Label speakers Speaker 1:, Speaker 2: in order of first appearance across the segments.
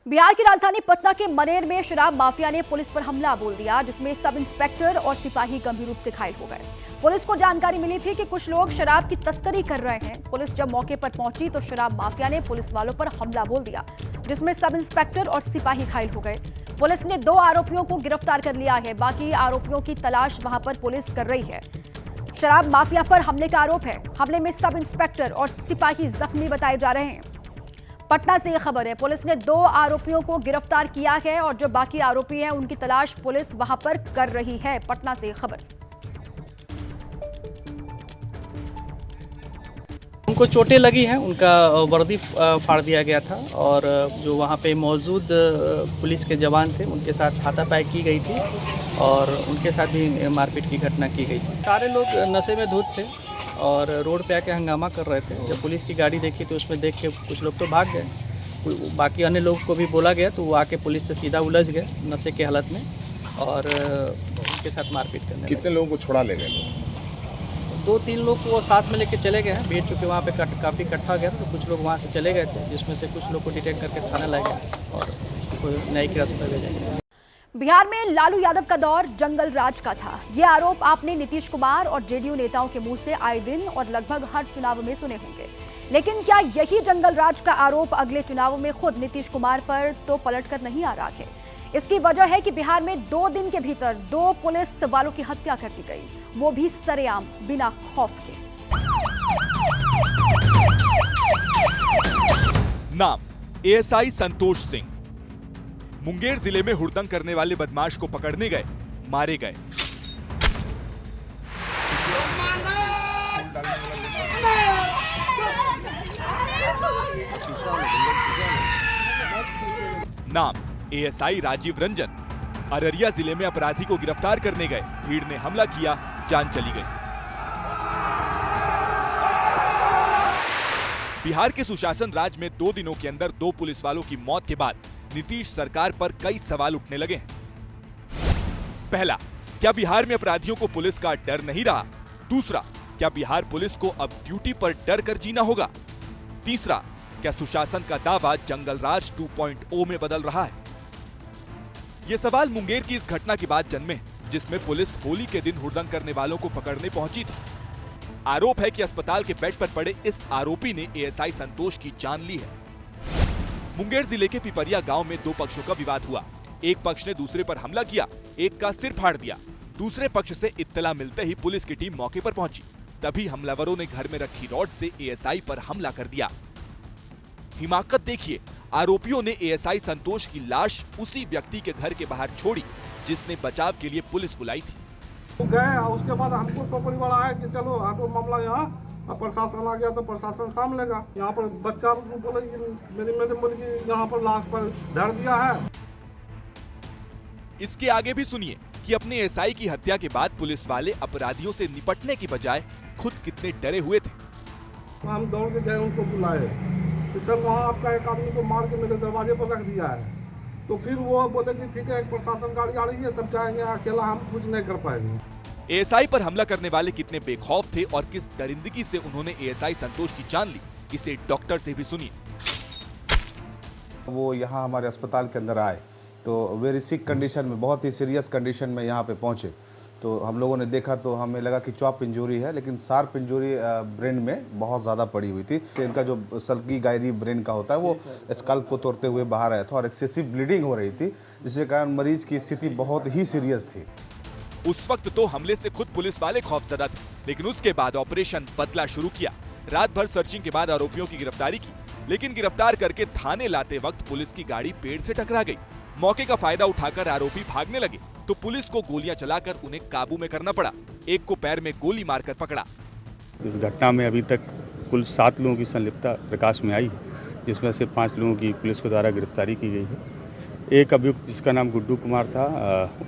Speaker 1: बिहार की राजधानी पटना के मनेर में शराब माफिया ने पुलिस पर हमला बोल दिया, जिसमें सब इंस्पेक्टर और सिपाही गंभीर रूप से घायल हो गए। पुलिस को जानकारी मिली थी कि कुछ लोग शराब की तस्करी कर रहे हैं। पुलिस जब मौके पर पहुंची तो शराब माफिया ने पुलिस वालों पर हमला बोल दिया, जिसमें सब इंस्पेक्टर और सिपाही घायल हो गए। पुलिस ने 2 आरोपियों को गिरफ्तार कर लिया है। बाकी आरोपियों की तलाश वहां पर पुलिस कर रही है। शराब माफिया पर हमले का आरोप है। हमले में सब इंस्पेक्टर और सिपाही जख्मी बताए जा रहे हैं। पटना से यह खबर है। पुलिस ने 2 आरोपियों को गिरफ्तार किया है और जो बाकी आरोपी हैं उनकी तलाश पुलिस वहां पर कर रही है। पटना से यह खबर।
Speaker 2: उनको चोटें लगी हैं, उनका वर्दी फाड़ दिया गया था और जो वहाँ पे मौजूद पुलिस के जवान थे उनके साथ हाथापाई की गई थी और उनके साथ भी मारपीट की घटना की गई थी। सारे लोग नशे में धुत थे और रोड पे आके हंगामा कर रहे थे। जब पुलिस की गाड़ी देखी तो उसमें देख के कुछ लोग तो भाग गए। बाकी अन्य लोगों को भी बोला गया तो वो आके पुलिस से सीधा उलझ गए नशे के हालत में और उनके साथ मारपीट करने।
Speaker 3: कितने लोगों को छुड़ा ले गए?
Speaker 2: 2-3 लोग को वो साथ में लेके चले गए हैं। भीड़ चूँकि वहाँ पे काफ़ी इकट्ठा हो गया था तो कुछ लोग वहाँ से चले गए थे, जिसमें से कुछ लोग को डिटेक्ट करके थाना लाए गए और न्यायिक हिरासत में भेजा गया।
Speaker 1: बिहार में लालू यादव का दौर जंगल राज का था। ये आरोप आपने नीतीश कुमार और जेडीयू नेताओं के मुंह से आए दिन और लगभग हर चुनाव में सुने होंगे। लेकिन क्या यही जंगल राज का आरोप अगले चुनावों में खुद नीतीश कुमार पर तो पलट कर नहीं आ रहा है? इसकी वजह है कि बिहार में 2 दिन के भीतर 2 पुलिस वालों की हत्या कर दी गई, वो भी सरेआम, बिना खौफ के।
Speaker 4: नाम एएसआई संतोष सिंह। मुंगेर जिले में हुड़दंग करने वाले बदमाश को पकड़ने गए, मारे गए। नाम एएसआई राजीव रंजन। अररिया जिले में अपराधी को गिरफ्तार करने गए, भीड़ ने हमला किया, जान चली गई। बिहार के सुशासन राज में 2 दिनों के अंदर 2 पुलिस वालों की मौत के बाद नीतीश सरकार पर कई सवाल उठने लगे हैं। पहला, क्या बिहार में अपराधियों को पुलिस का डर नहीं रहा? दूसरा, क्या बिहार पुलिस को अब ड्यूटी पर डर कर जीना होगा? तीसरा, क्या सुशासन का दावा जंगल राज 2.0 में बदल रहा है? ये सवाल मुंगेर की इस घटना के बाद जन्मे, जिसमें पुलिस होली के दिन हुड़दंग करने वालों को पकड़ने पहुंची थी। आरोप है कि अस्पताल के बेड पर पड़े इस आरोपी ने एएसआई संतोष की जान ली है। मुंगेर जिले के पिपरिया गांव में 2 पक्षों का विवाद हुआ। एक पक्ष ने दूसरे पर हमला किया, एक का सिर फाड़ दिया। दूसरे पक्ष से इत्तला मिलते ही पुलिस की टीम मौके पर पहुंची। तभी हमलावरों ने घर में रखी रॉड से एएसआई पर हमला कर दिया। हिमाकत देखिए, आरोपियों ने एएसआई संतोष की लाश उसी व्यक्ति के घर के बाहर छोड़ी जिसने बचाव के लिए पुलिस बुलाई थी।
Speaker 5: गए, उसके बाद हमको सोपड़ी वाला है कि चलो ऑटो मामला यहाँ प्रशासन आ गया तो प्रशासन सामने लेगा। यहाँ पर बच्चा बोले मेरी मैडम बोली कि यहाँ पर लाश पर धर दिया है।
Speaker 4: इसके आगे भी सुनिए कि अपने एएसआई की हत्या के बाद पुलिस वाले अपराधियों से निपटने की बजाय खुद कितने डरे हुए थे।
Speaker 5: हम दौड़ के गए, उनको बुलाए तो सर वहाँ आपका एक आदमी को मार के मेरे दरवाजे पर रख दिया है। तो फिर वो बोले कि ठीक है, एक प्रशासन गाड़ी आ रही है, तब जाएंगे, अकेला हम कुछ नहीं कर पाएंगे।
Speaker 4: एएसआई पर हमला करने वाले कितने बेखौफ थे और किस दरिंदगी से उन्होंने एएसआई संतोष की जान ली, इसे डॉक्टर से भी सुनिए।
Speaker 3: वो यहाँ हमारे अस्पताल के अंदर आए तो वेरी सिक कंडीशन में, बहुत ही सीरियस कंडीशन में यहाँ पे पहुँचे। तो हम लोगों ने देखा तो हमें लगा कि चॉप इंजरी है, लेकिन शार्प इंजरी ब्रेन में बहुत ज़्यादा पड़ी हुई थी। इनका जो सल्की गायरी ब्रेन का होता है वो स्कल्प को तोड़ते हुए बाहर आया था और एक्सेसिव ब्लीडिंग हो रही थी, जिसके कारण मरीज की स्थिति बहुत ही सीरियस थी।
Speaker 4: उस वक्त तो हमले से खुद पुलिस वाले खौफजदा थे, लेकिन उसके बाद ऑपरेशन बदला शुरू किया। रात भर सर्चिंग के बाद आरोपियों की गिरफ्तारी की, लेकिन गिरफ्तार करके थाने लाते वक्त पुलिस की गाड़ी पेड़ से टकरा गई। मौके का फायदा उठाकर आरोपी भागने लगे तो पुलिस को गोलियां चलाकर उन्हें काबू में करना पड़ा। एक को पैर में गोली मारकर पकड़ा।
Speaker 6: इस घटना में अभी तक कुल 7 लोगों की संलिप्तता प्रकाश में आई है, जिसमें से 5 लोगों की पुलिस के द्वारा गिरफ्तारी की गई है। एक अभियुक्त जिसका नाम गुड्डू कुमार था,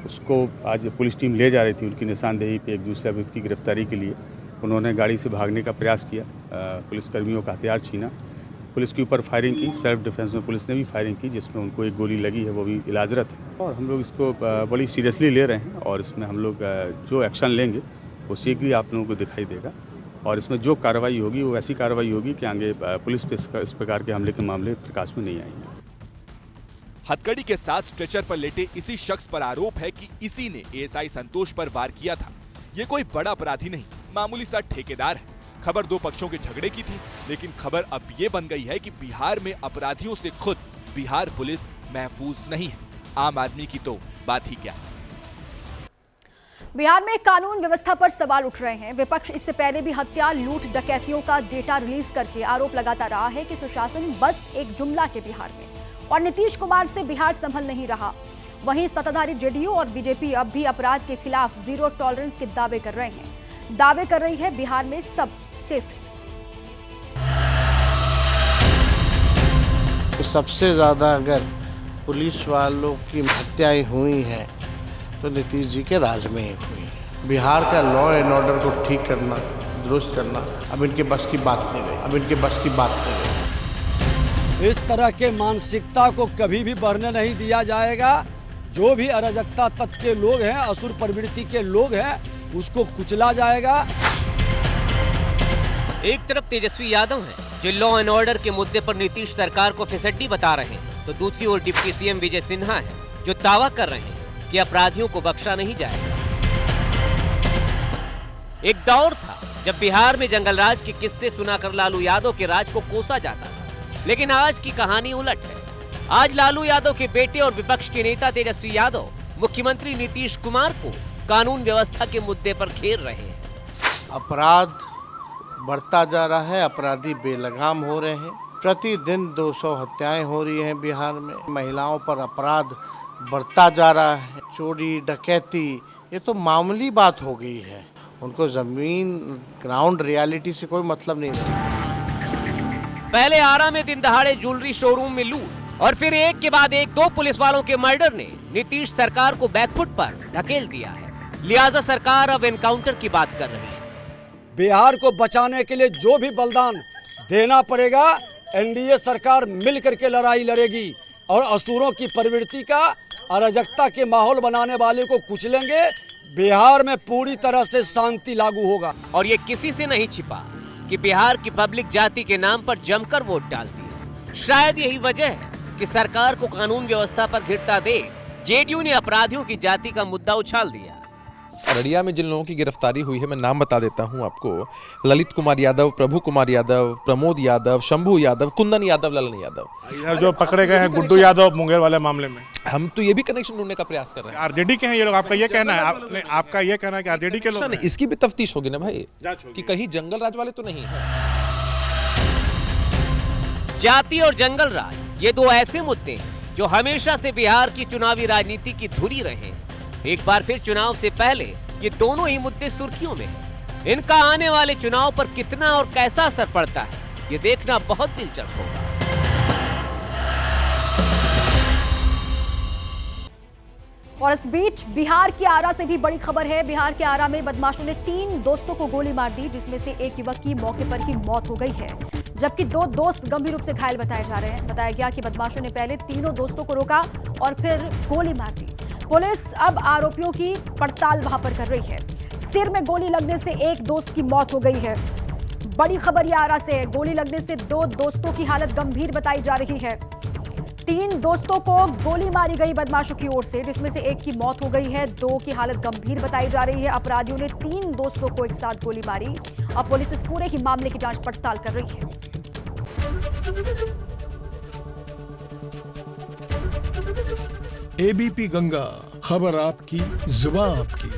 Speaker 6: उसको आज पुलिस टीम ले जा रही थी उनकी निशानदेही पे एक दूसरे अभियुक्त की गिरफ्तारी के लिए। उन्होंने गाड़ी से भागने का प्रयास किया, पुलिसकर्मियों का हथियार छीना, पुलिस के ऊपर फायरिंग की। सेल्फ डिफेंस में पुलिस ने भी फायरिंग की, जिसमें उनको एक गोली लगी है, वो भी इलाजरत है। और हम लोग इसको बड़ी सीरियसली ले रहे हैं और इसमें हम लोग जो एक्शन लेंगे वो शीघ्र ही आप लोगों को दिखाई देगा और इसमें जो कार्रवाई होगी वो ऐसी कार्रवाई होगी कि आगे पुलिस पे इस प्रकार के हमले के मामले प्रकाश में नहीं आएंगे।
Speaker 4: हथकड़ी के साथ स्ट्रेचर पर लेटे इसी शख्स पर आरोप है कि इसी ने एएसआई संतोष पर वार किया था। ये कोई बड़ा अपराधी नहीं, मामूली सा ठेकेदार है। खबर दो पक्षों के झगड़े की थी, लेकिन खबर अब ये बन गई है कि बिहार में अपराधियों से खुद बिहार पुलिस महफूज नहीं है। आम आदमी की तो बात ही क्या।
Speaker 1: बिहार में कानून व्यवस्था पर सवाल उठ रहे हैं। विपक्ष इससे पहले भी हत्या, लूट, डकैतियों का डेटा रिलीज करके आरोप लगाता रहा है कि सुशासन बस एक जुमला के बिहार में, और नीतीश कुमार से बिहार संभल नहीं रहा। वहीं सत्ताधारी जेडीयू और बीजेपी अब भी अपराध के खिलाफ जीरो टॉलरेंस के दावे कर रहे हैं। दावे कर रही है बिहार में सब सेफ है।
Speaker 7: सबसे ज्यादा अगर पुलिस वालों की हत्याएं हुई हैं तो नीतीश जी के राज में ही हुई है। बिहार का लॉ एंड ऑर्डर को ठीक करना, दुरुस्त करना अब इनके बस की बात नहीं रही।
Speaker 8: इस तरह के मानसिकता को कभी भी बढ़ने नहीं दिया जाएगा। जो भी अराजकता तत्व के लोग हैं, असुर प्रवृत्ति के लोग हैं, उसको कुचला जाएगा।
Speaker 9: एक तरफ तेजस्वी यादव हैं जो लॉ एंड ऑर्डर के मुद्दे पर नीतीश सरकार को फिसड्डी बता रहे हैं, तो दूसरी ओर डिप्टी सीएम विजय सिन्हा हैं जो दावा कर रहे हैं कि अपराधियों को बख्शा नहीं जाएगा। एक दौर था जब बिहार में जंगलराज के किस्से सुनाकर लालू यादव के राज को कोसा जाता था, लेकिन आज की कहानी उलट है। आज लालू यादव के बेटे और विपक्ष के नेता तेजस्वी यादव मुख्यमंत्री नीतीश कुमार को कानून व्यवस्था के मुद्दे पर घेर रहे हैं।
Speaker 7: अपराध बढ़ता जा रहा है, अपराधी बेलगाम हो रहे हैं। प्रतिदिन 200 हत्याएं हो रही हैं बिहार में। महिलाओं पर अपराध बढ़ता जा रहा है। चोरी, डकैती ये तो मामूली बात हो गई है। उनको जमीन, ग्राउंड रियलिटी से कोई मतलब नहीं है।
Speaker 9: पहले आरा में दिन दहाड़े ज्वेलरी शोरूम में लूट और फिर एक के बाद एक 2 पुलिस वालों के मर्डर ने नीतीश सरकार को बैकफुट पर धकेल दिया है। लिहाजा सरकार अब एनकाउंटर की बात कर रही है।
Speaker 8: बिहार को बचाने के लिए जो भी बलिदान देना पड़ेगा, एनडीए सरकार मिल करके लड़ाई लड़ेगी और असुरों की प्रवृत्ति का, अराजकता के माहौल बनाने वाले को कुचलेंगे। बिहार में पूरी तरह से शांति लागू होगा।
Speaker 9: और ये किसी से नहीं छिपा कि बिहार की पब्लिक जाति के नाम पर जमकर वोट डालती है। शायद यही वजह है कि सरकार को कानून व्यवस्था पर घिरता देख जेडीयू ने अपराधियों की जाति का मुद्दा उछाल दिया।
Speaker 10: अररिया में जिन लोगों की गिरफ्तारी हुई है, मैं नाम बता देता हूं आपको। ललित कुमार यादव, प्रभु कुमार यादव, प्रमोद यादव, शंभू यादव, कुंदन यादव, ललन यादव।
Speaker 11: इधर जो पकड़े गए हैं गुड्डू यादव मुंगेर वाले मामले में,
Speaker 10: हम तो ये भी कनेक्शन ढूंढने का प्रयास कर रहे हैं।
Speaker 11: आरजेडी के हैं ये लोग। आपका ये कहना है, आपका ये कहना है कि आरजेडी के लोग हैं?
Speaker 10: इसकी भी तफ्तीश होगी ना भाई, कि कहीं जंगल राज वाले तो नहीं है।
Speaker 9: जाति और जंगल राज ये 2 ऐसे मुद्दे हैं जो हमेशा से बिहार की चुनावी राजनीति की धुरी रहे हैं। एक बार फिर चुनाव से पहले ये दोनों ही मुद्दे सुर्खियों में हैं। इनका आने वाले चुनाव पर कितना और कैसा असर पड़ता है, ये देखना बहुत दिलचस्प होगा।
Speaker 1: और इस बीच बिहार के आरा से भी बड़ी खबर है। बिहार के आरा में बदमाशों ने 3 दोस्तों को गोली मार दी, जिसमें से एक युवक की मौके पर ही मौत हो गई है, जबकि 2 दोस्त गंभीर रूप से घायल बताए जा रहे हैं। बताया गया कि बदमाशों ने पहले तीनों दोस्तों को रोका और फिर गोली मार दी। पुलिस अब आरोपियों की पड़ताल वहां पर कर रही है। सिर में गोली लगने से एक दोस्त की मौत हो गई है। बड़ी खबर ये आरा से है। गोली लगने से 2 दोस्तों की हालत गंभीर बताई जा रही है। 3 दोस्तों को गोली मारी गई बदमाशों की ओर से, जिसमें से एक की मौत हो गई है, 2 की हालत गंभीर बताई जा रही है। अपराधियों ने 3 दोस्तों को एक साथ गोली मारी। अब पुलिस इस पूरे ही मामले की जांच पड़ताल कर रही है।
Speaker 12: एबीपी गंगा, खबर आपकी, जुबान आपकी।